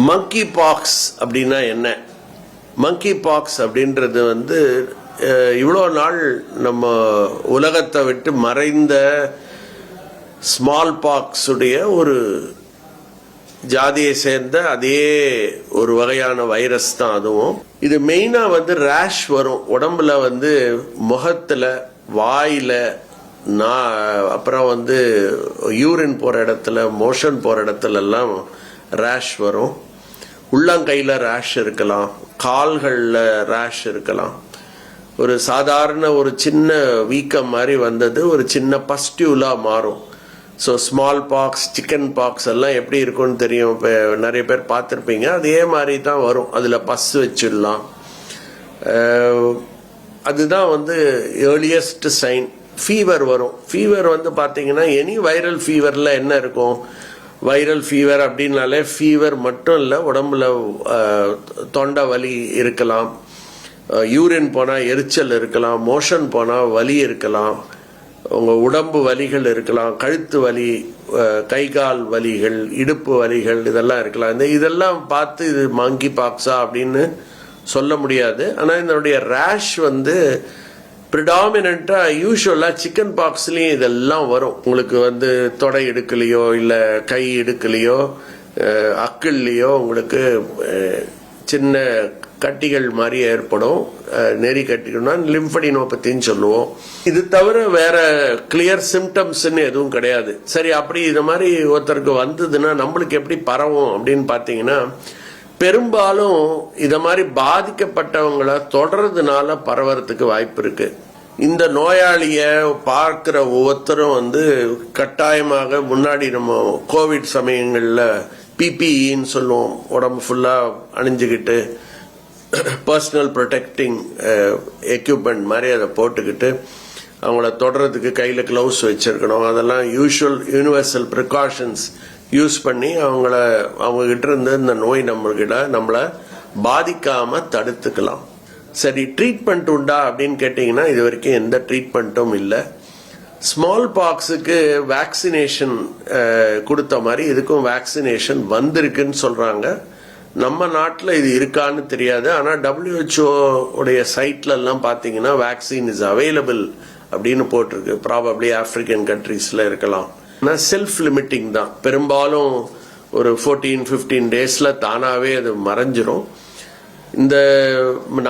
மங்கி box அப்படின்னா என்ன? மங்கி box அப்படின்றது இவ்வளோ நாள் நம்ம உலகத்தை விட்டு மறைந்த ஸ்மால் பாக்ஸ் உடைய ஒரு ஜாதியை சேர்ந்த அதே ஒரு வகையான வைரஸ் தான் அதுவும். இது மெயினாக ரேஷ் வரும் உடம்புல, முகத்தில், வாயில், அப்புறம் யூரின் போகிற இடத்துல, மோஷன் போகிற இடத்துல எல்லாம் ரேஷ் வரும். உள்ளங்கையில் ரேஷ் இருக்கலாம், கால்களில் ரேஷ் இருக்கலாம். ஒரு சாதாரண ஒரு சின்ன வீக்கம் மாதிரி ஒரு சின்ன பஸ்டியூலாக மாறும். So small box, chicken box எல்லாம் எப்படி இருக்கும்னு தெரியும், இப்போ நிறைய பேர் பார்த்துருப்பீங்க. அதே மாதிரி தான் வரும். அதில் பஸ் வச்சிடலாம். அதுதான் ஏர்லியஸ்ட் சைன். ஃபீவர் வரும். ஃபீவர் பார்த்தீங்கன்னா எனி வைரல் ஃபீவரில் என்ன இருக்கும்? வைரல் ஃபீவர் அப்படின்னாலே ஃபீவர் மட்டும் இல்லை, உடம்புல தொண்டை வலி இருக்கலாம், யூரின் போனால் எரிச்சல் இருக்கலாம், மோஷன் போனால் வலி இருக்கலாம், உங்கள் உடம்பு வலிகள் இருக்கலாம், கழுத்து வலி, கை கால் வலிகள், இடுப்பு வலிகள் இதெல்லாம் இருக்கலாம். இதெல்லாம் பார்த்து இது மங்கி பாக்ஸா அப்படின்னு சொல்ல முடியாது. ஆனால் இதனுடைய ரேஷ் ப்ரிடாமினண்ட்டாக யூஸ்வலாக சிக்கன் பாக்ஸ்லேயும் இதெல்லாம் வரும். உங்களுக்கு தொடை இடுக்கலையோ இல்லை கை இடுக்கலையோ அக்கிள்லையோ உங்களுக்கு சின்ன கட்டிகள் மாதிரி ஏற்படும். நெறி கட்டிகள்னா லிம்படினோபத்தின்னு சொல்லுவோம். இது தவிர வேற கிளியர் சிம்டம்ஸ்ன்னு எதுவும் கிடையாது. சரி, அப்படி இது மாதிரி ஒருத்தருக்கு வந்ததுன்னா நம்மளுக்கு எப்படி பரவும் அப்படின்னு பார்த்தீங்கன்னா, பெரும்பாலும் இத மாதிரி பாதிக்கப்பட்டவங்களை தொடர்றதுனால பரவறதுக்கு வாய்ப்பு இருக்கு. இந்த நோயாளிய பார்க்கிற ஒவ்வொருத்தரும் கட்டாயமாக முன்னாடி நம்ம கோவிட் சமயங்கள்ல பிபிஇன்னு சொல்லுவோம், உடம்பு ஃபுல்லா அணிஞ்சுக்கிட்டு பர்சனல் ப்ரொடெக்டிங் எக்யூப்மெண்ட் மாதிரி அதை போட்டுக்கிட்டு அவங்கள தொடர்றதுக்கு கையில் க்ளவுஸ் வச்சிருக்கணும். அதெல்லாம் யூனிவர்சல் ப்ரிகாஷன்ஸ் யூஸ் பண்ணி அவங்ககிட்ட இருந்து இந்த நோய் நம்மளை பாதிக்காம தடுத்துக்கலாம். சரி, ட்ரீட்மெண்ட் உண்டா அப்படின்னு கேட்டீங்கன்னா இது வரைக்கும் எந்த ட்ரீட்மெண்ட்டும் இல்லை. ஸ்மால் பாக்ஸுக்கு வேக்சினேஷன் கொடுத்த மாதிரி இதுக்கும் வேக்சினேஷன் வந்திருக்குன்னு சொல்றாங்க. நம்ம நாட்டில் இது இருக்கான்னு தெரியாது. ஆனால் WHO உடைய சைட்ல எல்லாம் பார்த்தீங்கன்னா வேக்சின் இஸ் அவைலபிள் அப்படின்னு போட்டிருக்கு. ப்ராபப்ளி ஆப்பிரிக்கன் கண்ட்ரீஸ்ல இருக்கலாம். ஆனால் செல்ஃப் லிமிட்டிங் தான். பெரும்பாலும் ஒரு 14-15 டேஸ்ல தானாவே அது மறைஞ்சிரும். இந்த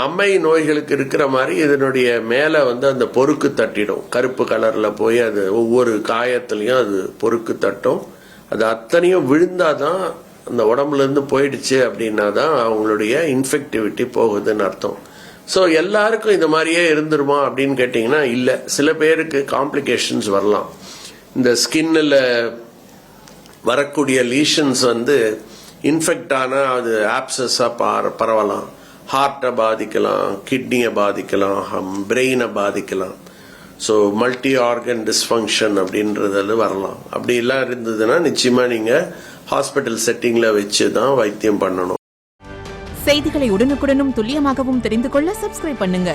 அம்மை நோய்களுக்கு இருக்கிற மாதிரி இதனுடைய மேல அந்த பொறுக்கு தட்டிடும். கருப்பு கலர்ல போய் அது ஒவ்வொரு காயத்திலையும் அது பொறுக்கு தட்டும். அது அத்தனையும் விழுந்தாதான் அந்த உடம்புல இருந்து போயிடுச்சு அப்படின்னா தான் அவங்களுடைய இன்ஃபெக்டிவிட்டி போகுதுன்னு அர்த்தம். ஸோ எல்லாருக்கும் இந்த மாதிரியே இருந்துருமா அப்படின்னு கேட்டிங்கன்னா இல்லை. சில பேருக்கு காம்ப்ளிகேஷன்ஸ் வரலாம். இந்த ஸ்கின்னில் வரக்கூடிய லீஷன்ஸ் இன்ஃபெக்ட் ஆனால் அது ஆப்சஸாக பரவலாம். ஹார்ட்டை பாதிக்கலாம், கிட்னியை பாதிக்கலாம், பிரெயினை பாதிக்கலாம். ஸோ மல்டி ஆர்கன் டிஸ்ஃபங்க்ஷன் அப்படின்றது வரலாம். அப்படிலாம் இருந்ததுன்னா நிச்சயமா நீங்கள் ஹாஸ்பிட்டல் செட்டிங்கில் வச்சு தான் வைத்தியம் பண்ணணும். செய்திகளை உடனுக்குடனும் துல்லியமாகவும் தெரிந்து கொள்ள சப்ஸ்கிரைப் பண்ணுங்க.